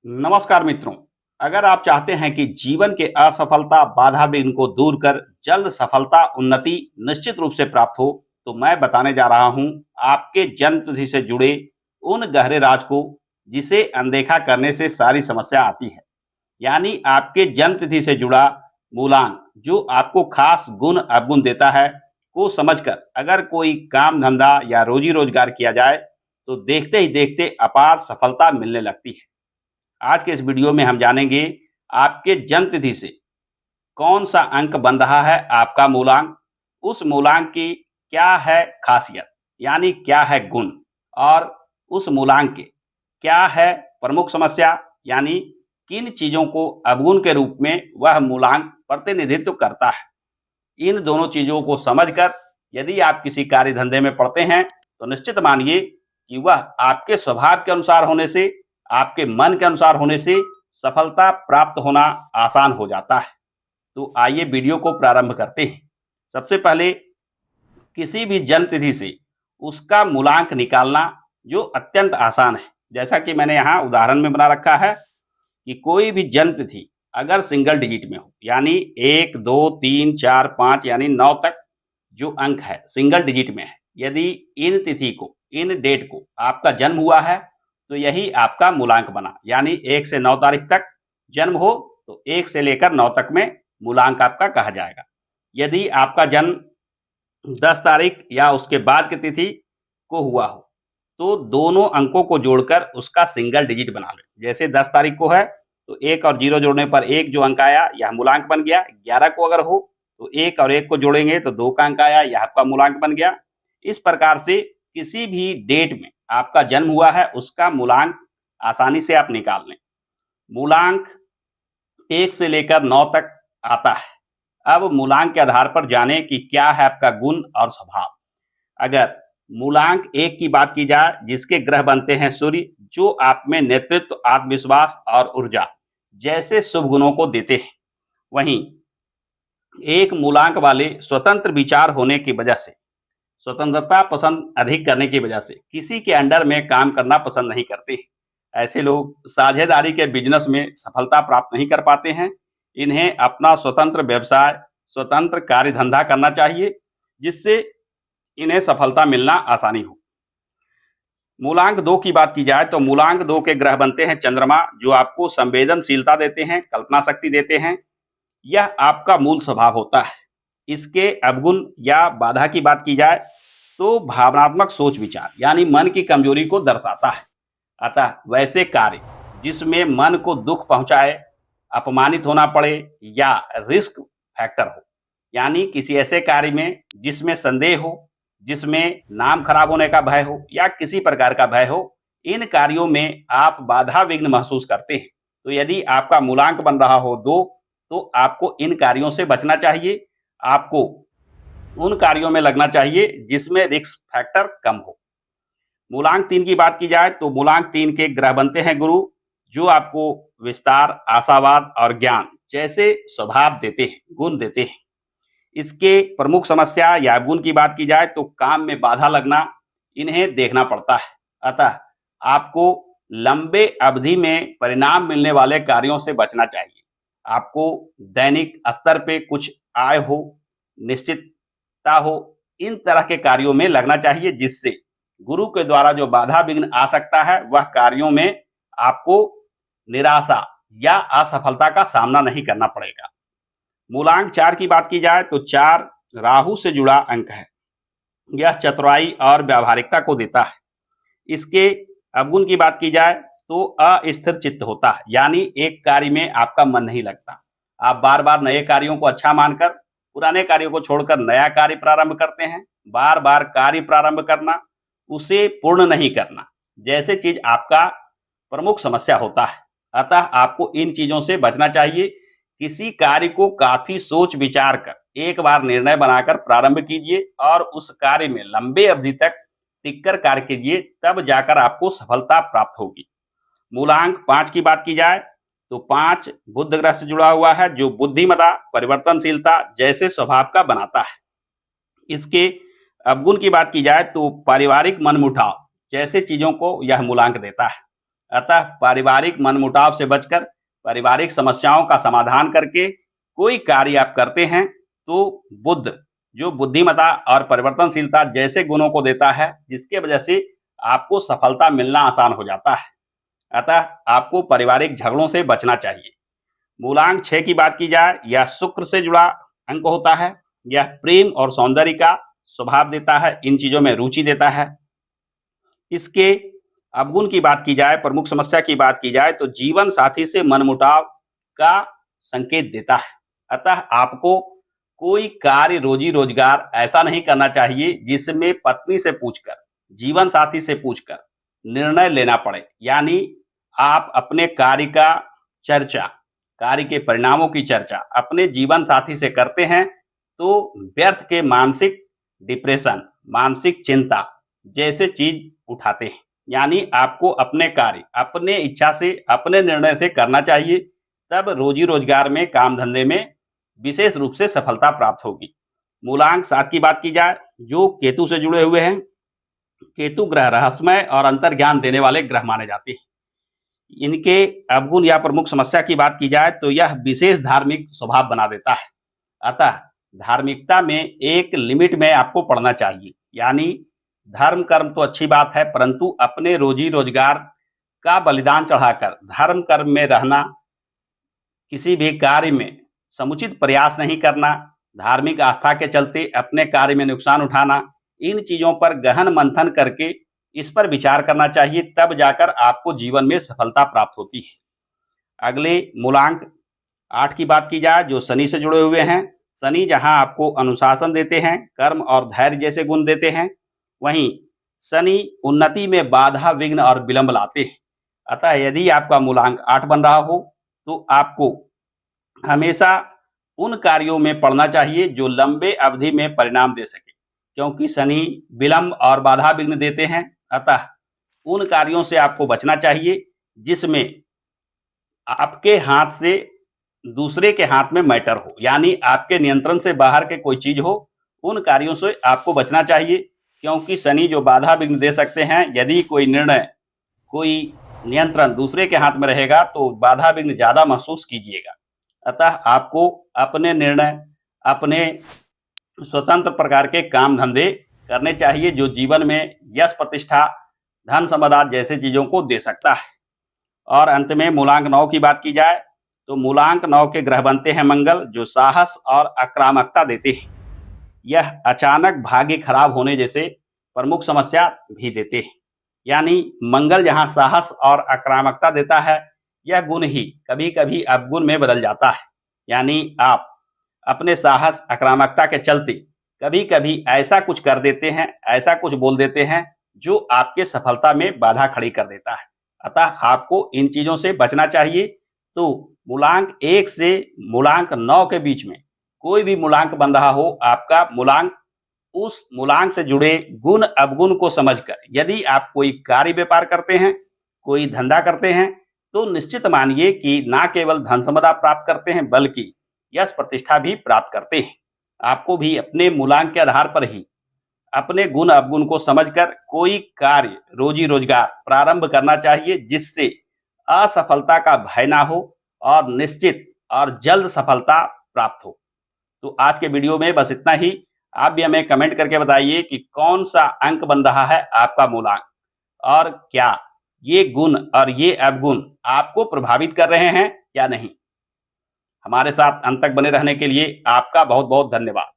नमस्कार मित्रों। अगर आप चाहते हैं कि जीवन के असफलता बाधा विघ्न को दूर कर जल्द सफलता उन्नति निश्चित रूप से प्राप्त हो, तो मैं बताने जा रहा हूं आपके जन्म तिथि से जुड़े उन गहरे राज को जिसे अनदेखा करने से सारी समस्या आती है। यानी आपके जन्म तिथि से जुड़ा मूलांक जो आपको खास गुण अवगुण देता है, को समझकर अगर कोई काम धंधा या रोजी रोजगार किया जाए तो देखते ही देखते अपार सफलता मिलने लगती है। आज के इस वीडियो में हम जानेंगे आपके जन्म तिथि से कौन सा अंक बन रहा है आपका मूलांक, उस मूलांक की क्या है खासियत, यानी क्या है गुण, और उस मूलांक के क्या है प्रमुख समस्या, यानी किन चीजों को अवगुण के रूप में वह मूलांक प्रतिनिधित्व करता है। इन दोनों चीजों को समझकर यदि आप किसी कार्य धंधे में पड़ते हैं तो निश्चित मानिए कि वह आपके स्वभाव के अनुसार होने से, आपके मन के अनुसार होने से सफलता प्राप्त होना आसान हो जाता है। तो आइए वीडियो को प्रारंभ करते हैं। सबसे पहले किसी भी जन्म तिथि से उसका मूलांक निकालना जो अत्यंत आसान है। जैसा कि मैंने यहाँ उदाहरण में बना रखा है कि कोई भी जन्म तिथि अगर सिंगल डिजिट में हो, यानी 1, 2, 3, 4, 5 यानी 9 तक जो अंक है सिंगल डिजिट में है, यदि इन तिथि को, इन डेट को आपका जन्म हुआ है तो यही आपका मूलांक बना। यानी 1 से 9 तारीख तक जन्म हो तो 1 से लेकर 9 तक में मूलांक आपका कहा जाएगा। यदि आपका जन्म 10 तारीख या उसके बाद की तिथि को हुआ हो तो दोनों अंकों को जोड़कर उसका सिंगल डिजिट बना लें। जैसे 10 तारीख को है तो 1 और 0 जोड़ने पर 1 जो अंक आया यह मूलांक बन गया। 11 को अगर हो तो 1 और 1 को जोड़ेंगे तो 2 का अंक आया, यह आपका मूलांक बन गया। इस प्रकार से किसी भी डेट में आपका जन्म हुआ है उसका मूलांक आसानी से आप निकाल लें। मूलांक 1 से लेकर 9 तक आता है। अब मूलांक के आधार पर जानें कि क्या है आपका गुण और स्वभाव। अगर मूलांक 1 की बात की जाए, जिसके ग्रह बनते हैं सूर्य, जो आप में नेतृत्व, आत्मविश्वास और ऊर्जा जैसे शुभ गुणों को देते हैं, वहीं एक मूलांक वाले स्वतंत्र विचार होने की वजह से, स्वतंत्रता पसंद अधिक करने की वजह से किसी के अंडर में काम करना पसंद नहीं करते। ऐसे लोग साझेदारी के बिजनेस में सफलता प्राप्त नहीं कर पाते हैं। इन्हें अपना स्वतंत्र व्यवसाय, स्वतंत्र कार्य धंधा करना चाहिए, जिससे इन्हें सफलता मिलना आसानी हो। मूलांक 2 की बात की जाए तो मूलांक 2 के ग्रह बनते हैं चंद्रमा, जो आपको संवेदनशीलता देते हैं, कल्पना शक्ति देते हैं। यह आपका मूल स्वभाव होता है। इसके अवगुण या बाधा की बात की जाए तो भावनात्मक सोच विचार, यानी मन की कमजोरी को दर्शाता है। अतः वैसे कार्य जिसमें मन को दुख पहुंचाए, अपमानित होना पड़े या रिस्क फैक्टर हो, यानी किसी ऐसे कार्य में जिसमें संदेह हो, जिसमें नाम खराब होने का भय हो या किसी प्रकार का भय हो, इन कार्यों में आप बाधा विघ्न महसूस करते हैं। तो यदि आपका मूलांक बन रहा हो 2 तो आपको इन कार्यों से बचना चाहिए। आपको उन कार्यों में लगना चाहिए जिसमें रिस्क फैक्टर कम हो। मूलांक 3 की बात की जाए तो मूलांक 3 के ग्रह बनते हैं गुरु, जो आपको विस्तार, आशावाद और ज्ञान जैसे स्वभाव देते हैं, गुण देते हैं। इसके प्रमुख समस्या या गुण की बात की जाए तो काम में बाधा लगना, इन्हें देखना पड़ता है। अतः आपको लंबे अवधि में परिणाम मिलने वाले कार्यों से बचना चाहिए। आपको दैनिक स्तर पे कुछ आय हो, निश्चितता हो, इन तरह के कार्यों में लगना चाहिए, जिससे गुरु के द्वारा जो बाधा विघ्न आ सकता है वह कार्यों में आपको निराशा या असफलता का सामना नहीं करना पड़ेगा। मूलांक 4 की बात की जाए तो 4 राहु से जुड़ा अंक है। यह चतुराई और व्यावहारिकता को देता है। इसके अवगुण की बात की जाए तो अस्थिर चित्त होता है, यानी एक कार्य में आपका मन नहीं लगता। आप बार बार नए कार्यों को अच्छा मानकर पुराने कार्यों को छोड़कर नया कार्य प्रारंभ करते हैं। बार बार कार्य प्रारंभ करना, उसे पूर्ण नहीं करना जैसे चीज आपका प्रमुख समस्या होता है। अतः आपको इन चीजों से बचना चाहिए। किसी कार्य को काफी सोच विचार कर एक बार निर्णय बनाकर प्रारंभ कीजिए और उस कार्य में लंबे अवधि तक टिककर कार्य कीजिए, तब जाकर आपको सफलता प्राप्त होगी। मूलांक 5 की बात की जाए तो 5 बुध ग्रह से जुड़ा हुआ है, जो बुद्धिमत्ता, परिवर्तनशीलता जैसे स्वभाव का बनाता है। इसके अवगुण की बात की जाए तो पारिवारिक मनमुटाव जैसे चीजों को यह मूलांक देता है। अतः पारिवारिक मनमुटाव से बचकर पारिवारिक समस्याओं का समाधान करके कोई कार्य आप करते हैं तो बुद्ध जो बुद्धिमत्ता और परिवर्तनशीलता जैसे गुणों को देता है, जिसके वजह से आपको सफलता मिलना आसान हो जाता है। अतः आपको पारिवारिक झगड़ों से बचना चाहिए। मूलांक 6 की बात की जाए, यह शुक्र से जुड़ा अंक होता है। यह प्रेम और सौंदर्य का स्वभाव देता है, इन चीजों में रुचि देता है। इसके अवगुण की बात की जाए, प्रमुख समस्या की बात की जाए तो जीवन साथी से मनमुटाव का संकेत देता है। अतः आपको कोई कार्य रोजी रोजगार ऐसा नहीं करना चाहिए जिसमें पत्नी से पूछकर, जीवन साथी से पूछकर निर्णय लेना पड़े। यानी आप अपने कार्य का चर्चा, कार्य के परिणामों की चर्चा अपने जीवन साथी से करते हैं तो व्यर्थ के मानसिक डिप्रेशन, मानसिक चिंता जैसे चीज उठाते हैं। यानी आपको अपने कार्य अपने इच्छा से, अपने निर्णय से करना चाहिए, तब रोजी रोजगार में, काम धंधे में विशेष रूप से सफलता प्राप्त होगी। मूलांक 7 की बात की जाए, जो केतु से जुड़े हुए हैं। केतु ग्रह रहस्यमय और अंतर्ज्ञान देने वाले ग्रह माने जाते हैं। इनके अवगुण या प्रमुख समस्या की बात की जाए तो यह विशेष धार्मिक स्वभाव बना देता है। अतः धार्मिकता में एक लिमिट में आपको पढ़ना चाहिए। यानी धर्म कर्म तो अच्छी बात है, परंतु अपने रोजी रोजगार का बलिदान चढ़ाकर धर्म कर्म में रहना, किसी भी कार्य में समुचित प्रयास नहीं करना, धार्मिक आस्था के चलते अपने कार्य में नुकसान उठाना, इन चीजों पर गहन मंथन करके इस पर विचार करना चाहिए, तब जाकर आपको जीवन में सफलता प्राप्त होती है। अगले मूलांक 8 की बात की जाए, जो शनि से जुड़े हुए हैं। शनि जहां आपको अनुशासन देते हैं, कर्म और धैर्य जैसे गुण देते हैं, वहीं शनि उन्नति में बाधा, विघ्न और विलंब लाते हैं। अतः यदि आपका मूलांक 8 बन रहा हो तो आपको हमेशा उन कार्यों में पड़ना चाहिए जो लंबे अवधि में परिणाम दे सके, क्योंकि शनि विलंब और बाधा विघ्न देते हैं। अतः उन कार्यों से आपको बचना चाहिए जिसमें आपके हाथ से दूसरे के हाथ में मैटर हो, यानी आपके नियंत्रण से बाहर के कोई चीज हो, उन कार्यों से आपको बचना चाहिए, क्योंकि शनि जो बाधा विघ्न दे सकते हैं। यदि कोई निर्णय, कोई नियंत्रण दूसरे के हाथ में रहेगा तो बाधा विघ्न ज्यादा महसूस कीजिएगा। अतः आपको अपने निर्णय, अपने स्वतंत्र प्रकार के काम धंधे करने चाहिए, जो जीवन में यश, प्रतिष्ठा, धन, संपदा जैसे चीजों को दे सकता है। और अंत में मूलांक 9 की बात की जाए तो मूलांक 9 के ग्रह बनते हैं मंगल, जो साहस और आक्रामकता देते हैं। यह अचानक भाग्य खराब होने जैसे प्रमुख समस्या भी देते हैं। यानी मंगल जहां साहस और आक्रामकता देता है, यह गुण ही कभी कभी अवगुण में बदल जाता है। यानी आप अपने साहस, आक्रामकता के चलते कभी कभी ऐसा कुछ कर देते हैं, ऐसा कुछ बोल देते हैं जो आपके सफलता में बाधा खड़ी कर देता है। अतः आपको इन चीजों से बचना चाहिए। तो मूलांक 1 से मूलांक 9 के बीच में कोई भी मूलांक बन रहा हो, आपका मूलांक उस मूलांक से जुड़े गुण अवगुण को समझकर, यदि आप कोई कार्य व्यापार करते हैं, कोई धंधा करते हैं, तो निश्चित मानिए कि ना केवल धन संपदा प्राप्त करते हैं, बल्कि यश, प्रतिष्ठा भी प्राप्त करते हैं। आपको भी अपने मूलांक के आधार पर ही अपने गुण अवगुण को समझकर कोई कार्य, रोजी रोजगार प्रारंभ करना चाहिए, जिससे असफलता का भय ना हो और निश्चित और जल्द सफलता प्राप्त हो। तो आज के वीडियो में बस इतना ही। आप भी हमें कमेंट करके बताइए कि कौन सा अंक बन रहा है आपका मूलांक, और क्या ये गुण और ये अवगुण आपको प्रभावित कर रहे हैं या नहीं। हमारे साथ अंत तक बने रहने के लिए आपका बहुत बहुत धन्यवाद।